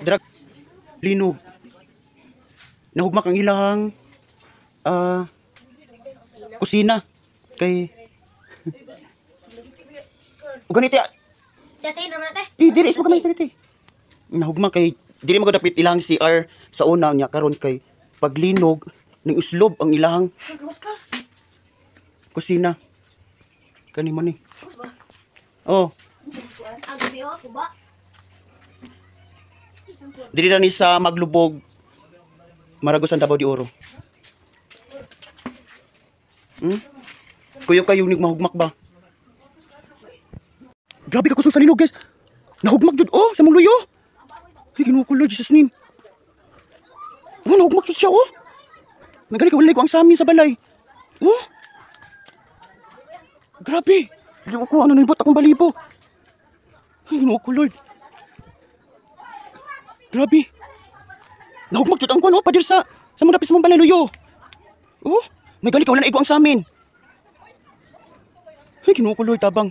Drag linog. Nahugmak ang ilang kusina kay o ganito ya. Siya sa naman natin. Diri is mo kamay diri. Nahugmak kay diri mo dapit ilang CR sa una nya karon kay paglinog ning uslob ang ilang kusina. Kani man ni. Oh, Ang gabi o, kuba. diri na ni sa Maglubog Maragosan Davao de Oro. Kuyo kayo nig mahugmak ba? Grabe ka kusog sa linog, guys. Nahugmak jud oh sa mong luyo. Ay ginukulo Jesus nin. Oh, nahugmak jud siya oh. Nagali ka walay ko ang sami sa balay. Oh. Grabe. Dili ko ano nilbot akong balibo. Ay ginukulo. Grabe. Nahugmak jud ang kuno padir sa mga dapit sa mong balay luyo. Oh, nagali ka wala na igo ang samin. Ay ginukulo tabang.